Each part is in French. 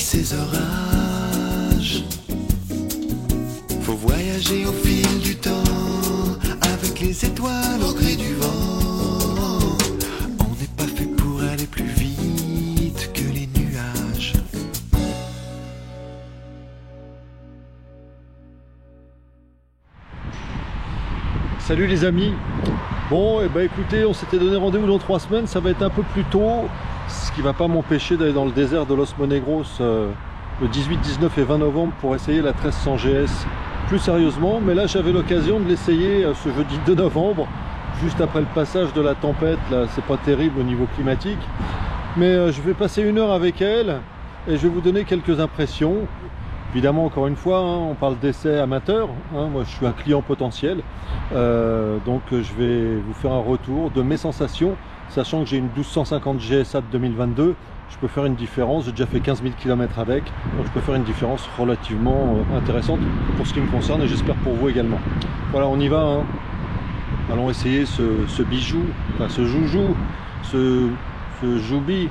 ces orages. Faut voyager au fil du temps, avec les étoiles au gré du vent. On n'est pas fait pour aller plus vite que les nuages. Salut les amis. Bon, et bah écoutez, on s'était donné rendez-vous dans 3 semaines, ça va être un peu plus tôt, ce qui va pas m'empêcher d'aller dans le désert de Los Monegros le 18, 19 et 20 novembre pour essayer la 1300 GS plus sérieusement. Mais là j'avais l'occasion de l'essayer ce jeudi 2 novembre, juste après le passage de la tempête. Là c'est pas terrible au niveau climatique, mais je vais passer 1 heure avec elle et je vais vous donner quelques impressions. Évidemment, encore une fois, on parle d'essai amateur, moi je suis un client potentiel, donc je vais vous faire un retour de mes sensations, sachant que j'ai une 1250 GSA de 2022, je peux faire une différence, j'ai déjà fait 15 000 km avec, donc je peux faire une différence relativement intéressante pour ce qui me concerne et j'espère pour vous également. Voilà, on y va, allons essayer ce bijou, enfin ce joujou, ce joubi.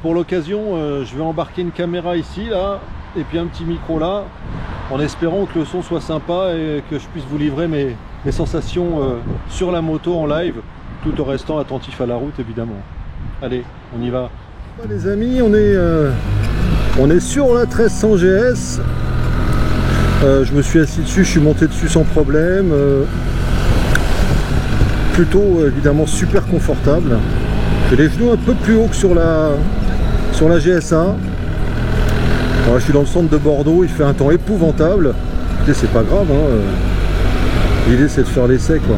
Pour l'occasion, je vais embarquer une caméra ici, là, et puis un petit micro là, en espérant que le son soit sympa et que je puisse vous livrer mes sensations sur la moto en live, tout en restant attentif à la route évidemment. Allez, on y va. Les amis, on est sur la 1300 GS. Je me suis assis dessus, je suis monté dessus sans problème. Plutôt évidemment super confortable. J'ai les genoux un peu plus haut que sur la GSA. Voilà, je suis dans le centre de Bordeaux, il fait un temps épouvantable. Écoutez, c'est pas grave, l'idée c'est de faire l'essai quoi.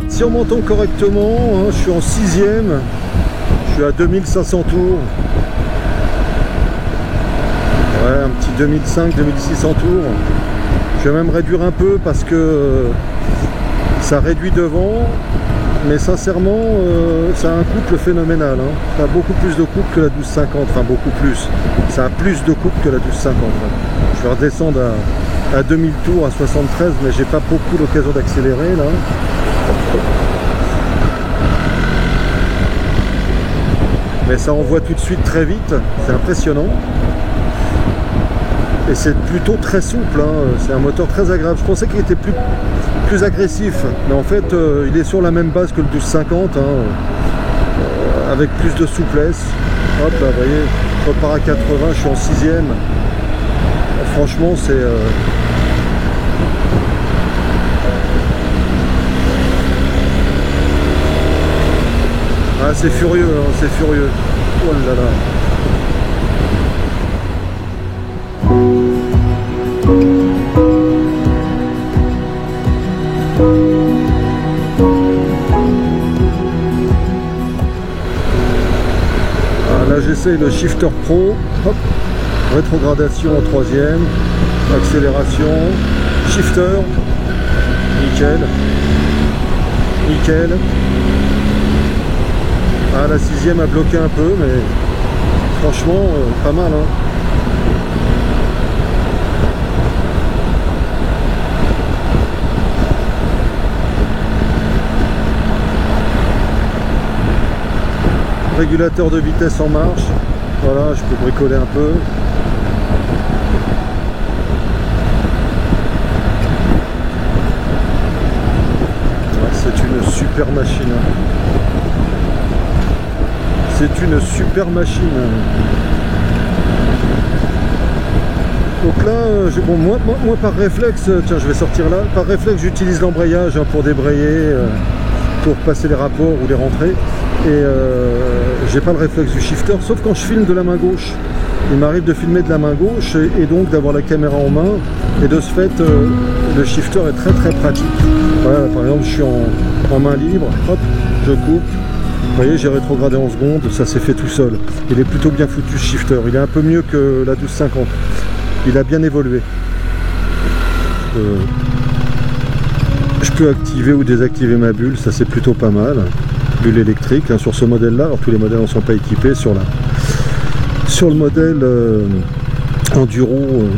Si on m'entend correctement, je suis en 6ème, je suis à 2500 tours. Ouais, un petit 2500-2600 tours. Je vais même réduire un peu parce que ça réduit devant, mais sincèrement ça a un couple phénoménal. Ça a beaucoup plus de couple que la 1250, enfin beaucoup plus. Ça a plus de couple que la 1250. Je vais redescendre à 2000 tours, à 73, mais j'ai pas beaucoup l'occasion d'accélérer là. Mais ça envoie tout de suite très vite, c'est impressionnant. Et c'est plutôt très souple, c'est un moteur très agréable. Je pensais qu'il était plus agressif, mais en fait il est sur la même base que le 1250, avec plus de souplesse. Hop là, vous voyez, je repars à 80, je suis en 6ème. Franchement, c'est... Ah, c'est furieux, c'est furieux. Oh là là. Là j'essaye le shifter pro, hop, rétrogradation en 3ème, accélération, shifter, nickel, nickel. Ah, la 6ème a bloqué un peu, mais franchement pas mal. Régulateur de vitesse en marche, voilà, je peux bricoler un peu. C'est une super machine. C'est une super machine. Donc là, bon, moi par réflexe, tiens je vais sortir là, par réflexe j'utilise l'embrayage pour débrayer, pour passer les rapports ou les rentrées. Et j'ai pas le réflexe du shifter, sauf quand je filme de la main gauche. Il m'arrive de filmer de la main gauche et donc d'avoir la caméra en main. Et de ce fait, le shifter est très très pratique. Voilà, par exemple, je suis en main libre, hop, je coupe. Vous voyez, j'ai rétrogradé en secondes, ça s'est fait tout seul. Il est plutôt bien foutu ce shifter, il est un peu mieux que la 1250. Il a bien évolué. je peux activer ou désactiver ma bulle, ça c'est plutôt pas mal. Bulle électrique hein, sur ce modèle là, alors tous les modèles ne sont pas équipés. Sur le modèle Enduro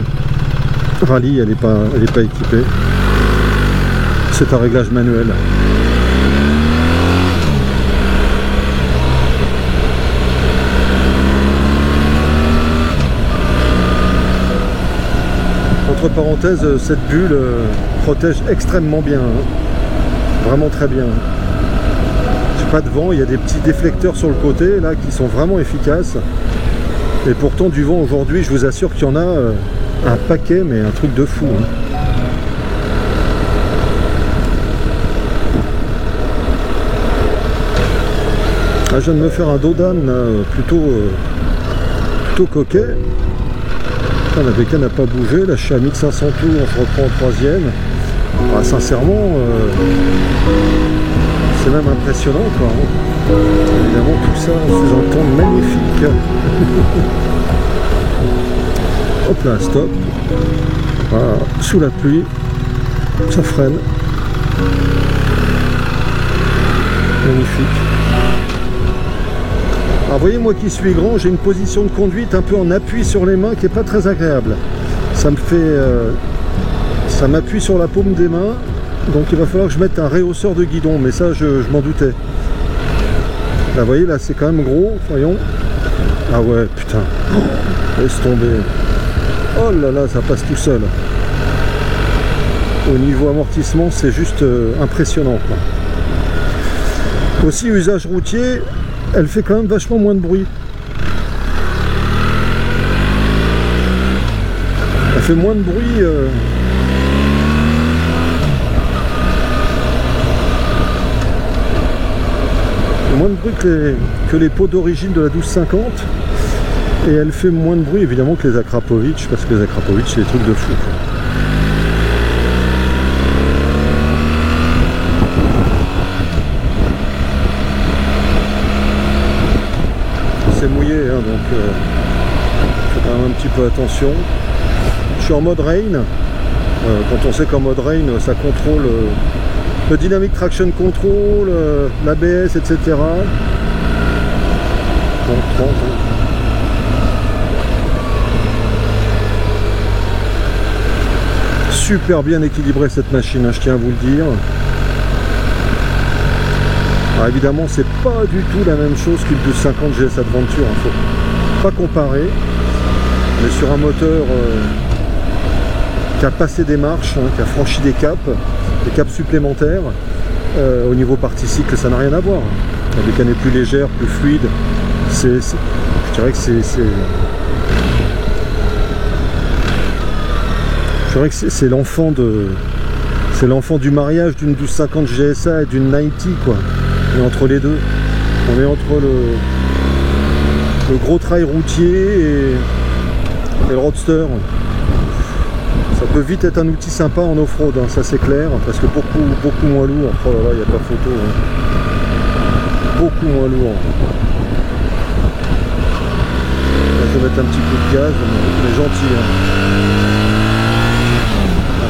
Rallye, elle n'est pas équipée. C'est un réglage manuel. Entre parenthèses, cette bulle protège extrêmement bien, hein. Vraiment très bien. J'ai pas de vent, il y a des petits déflecteurs sur le côté là qui sont vraiment efficaces. Et pourtant du vent aujourd'hui, je vous assure qu'il y en a un paquet, mais un truc de fou. Hein. Ah, je viens de me faire un dos d'âne plutôt coquet. La bécane n'a pas bougé, là je suis à 1500 tours, on se reprend au troisième. Ah, sincèrement, c'est même impressionnant quoi. Évidemment tout ça sous un temps magnifique. Hop là, stop. Voilà, sous la pluie, ça freine. Magnifique. Alors voyez, moi qui suis grand, j'ai une position de conduite un peu en appui sur les mains qui n'est pas très agréable. Ça me fait... ça m'appuie sur la paume des mains, donc il va falloir que je mette un réhausseur de guidon, mais ça je m'en doutais. Là vous voyez, là c'est quand même gros, voyons. Ah ouais, putain, laisse tomber. Oh là là, ça passe tout seul. Au niveau amortissement, c'est juste impressionnant quoi. Aussi, usage routier, elle fait quand même vachement moins de bruit. Elle fait moins de bruit. Moins de bruit que les pots d'origine de la 1250. Et elle fait moins de bruit évidemment que les Akrapovic, parce que les Akrapovic c'est des trucs de fou quoi. C'est mouillé hein, donc faut quand même un petit peu attention. Je suis en mode rain. Quand on sait qu'en mode rain ça contrôle le dynamic traction control, l'ABS, etc. Bon, 30. Super bien équilibrée cette machine, hein, je tiens à vous le dire. Alors évidemment c'est pas du tout la même chose qu'une 1250 GS Adventure, hein, faut pas comparer, mais sur un moteur qui a passé des marches, hein, qui a franchi des caps supplémentaires, au niveau partie cycle ça n'a rien à voir. La bécane est plus légère, plus fluide, je dirais que c'est l'enfant du mariage d'une 1250 GSA et d'une 90 quoi. Et entre les deux, on est entre le gros trail routier et le roadster. Ça peut vite être un outil sympa en off-road, hein, ça c'est clair, parce que beaucoup moins lourd. Oh là là, il n'y a pas photo. Hein. Beaucoup moins lourd. Là, je vais mettre un petit coup de gaz, mais gentil. Hein.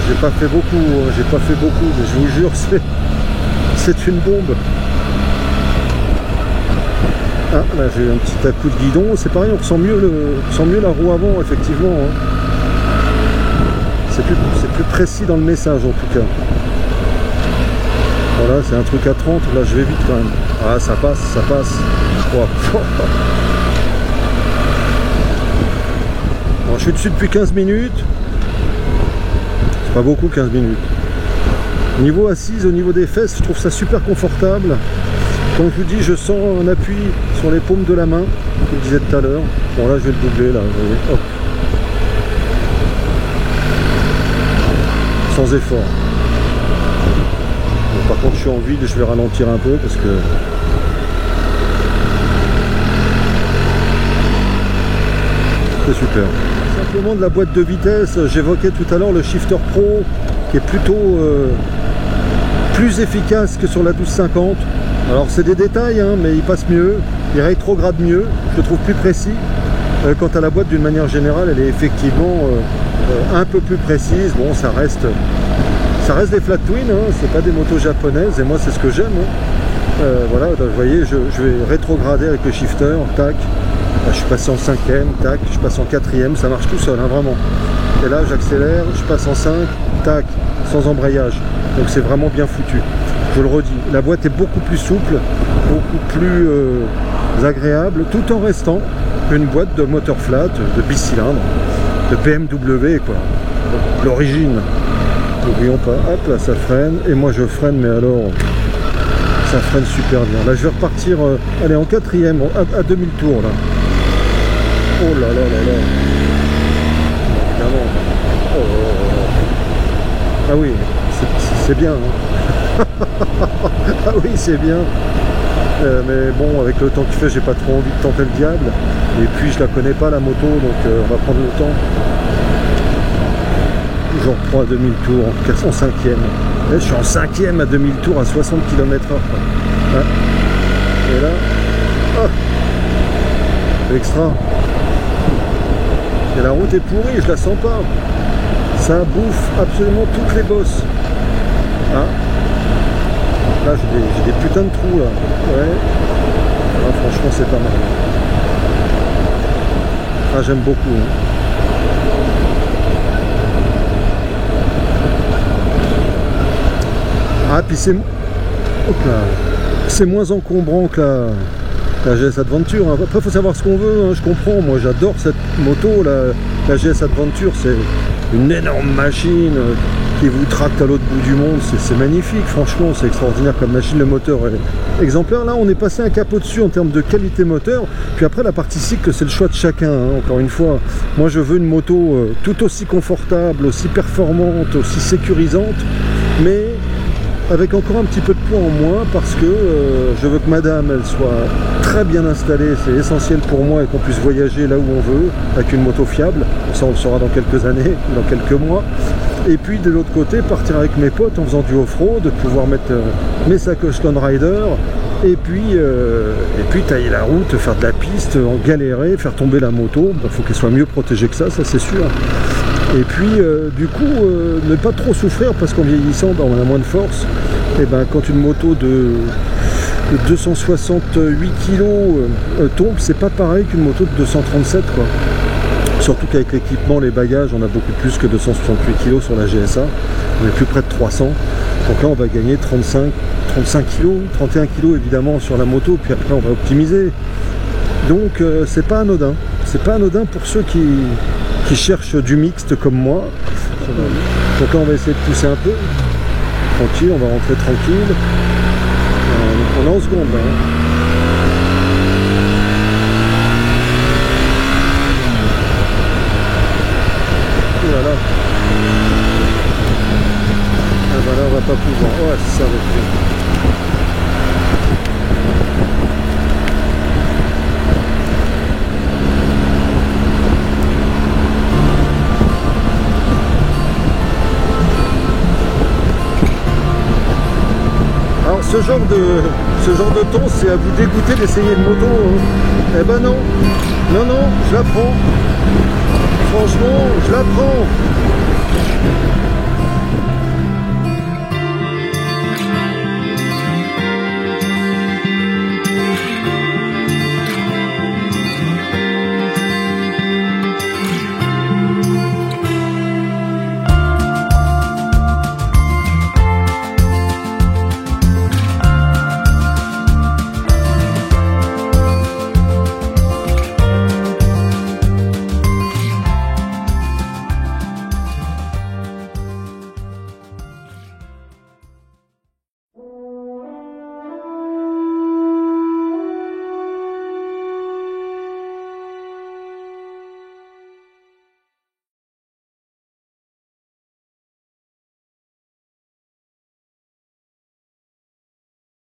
J'ai pas fait beaucoup, mais je vous jure, c'est une bombe. Ah, là j'ai eu un petit coup de guidon, c'est pareil, on ressent mieux la roue avant, effectivement. Hein. C'est plus précis dans le message en tout cas. Voilà, c'est un truc à 30, là je vais vite quand même. Ah, ça passe. Oh. Alors, je suis dessus depuis 15 minutes. C'est pas beaucoup 15 minutes. Niveau assise, au niveau des fesses, je trouve ça super confortable. Comme je vous dis, je sens un appui sur les paumes de la main, comme je disais tout à l'heure. Bon là je vais le doubler là, vous voyez. Hop. Sans effort. Bon, par contre je suis en vide et je vais ralentir un peu parce que c'est super. Simplement de la boîte de vitesse, j'évoquais tout à l'heure le Shifter Pro qui est plutôt plus efficace que sur la 1250. Alors c'est des détails hein, mais il passe mieux, il rétrograde mieux, je le trouve plus précis. Quant à la boîte d'une manière générale, elle est effectivement un peu plus précises. Bon, ça reste des flat twin, hein, c'est pas des motos japonaises, et moi c'est ce que j'aime. Hein. Voilà, vous voyez, je vais rétrograder avec le shifter, tac. Là, je suis passé en 5e, tac, je passe en 4e, ça marche tout seul, hein, vraiment. Et là, j'accélère, je passe en 5, tac, sans embrayage. Donc c'est vraiment bien foutu. Je le redis, la boîte est beaucoup plus souple, beaucoup plus agréable, tout en restant une boîte de moteur flat, de bicylindre, de BMW, quoi. L'origine. N'oublions pas, hop là ça freine, et moi je freine, mais alors ça freine super bien. Là je vais repartir, allez en 4e, à 2000 tours là. Oh là là là là. Évidemment. Oh, oh, oh. Ah oui, c'est bien. Hein. Ah oui, c'est bien. Mais bon, avec le temps qu'il fait, j'ai pas trop envie de tenter le diable. Et puis je la connais pas la moto, donc on va prendre le temps. Toujours 3 à 2000 tours, en 5e. Là, je suis en 5e à 2000 tours à 60 km/h. Hein. Et là, oh, extra. Et la route est pourrie, je la sens pas. Ça bouffe absolument toutes les bosses. Hein. Là, j'ai des putains de trous là. Ouais. Ah, franchement, c'est pas mal. Ah, j'aime beaucoup. Hein. Ah, puis c'est moins encombrant que la GS Adventure. Après, il faut savoir ce qu'on veut, hein, je comprends. Moi, j'adore cette moto, la GS Adventure. C'est une énorme machine qui vous tracte à l'autre bout du monde. C'est magnifique, franchement, c'est extraordinaire comme machine. Le moteur est exemplaire. Là, on est passé un cap au-dessus en termes de qualité moteur. Puis après, la partie cycle, c'est le choix de chacun. Hein, encore une fois, moi, je veux une moto tout aussi confortable, aussi performante, aussi sécurisante, mais avec encore un petit peu de poids en moins, parce que je veux que madame elle soit très bien installée, c'est essentiel pour moi, et qu'on puisse voyager là où on veut avec une moto fiable. Ça on le saura dans quelques années, dans quelques mois. Et puis de l'autre côté, partir avec mes potes en faisant du off-road, pouvoir mettre mes sacoches Stone Rider, et puis tailler la route, faire de la piste, galérer, faire tomber la moto. Il faut qu'elle soit mieux protégée que ça c'est sûr. Et puis du coup ne pas trop souffrir, parce qu'en vieillissant on a moins de force. Et ben quand une moto de 268 kg tombe, c'est pas pareil qu'une moto de 237 quoi. Surtout qu'avec l'équipement, les bagages, on a beaucoup plus que 268 kg sur la GSA. On est plus près de 300. Donc là on va gagner 35 kg, 31 kg évidemment sur la moto, puis après on va optimiser. Donc c'est pas anodin. C'est pas anodin pour ceux qui cherchent du mixte comme moi. Donc là on va essayer de pousser un peu. Tranquille, on va rentrer tranquille. On est en seconde là. Hein. Voilà. Ah voilà, on va pas pouvoir. Ouais, c'est ça va être. Ce genre de ton, c'est à vous dégoûter d'essayer une moto. Hein. Eh ben non, je la prends. Franchement, je la prends.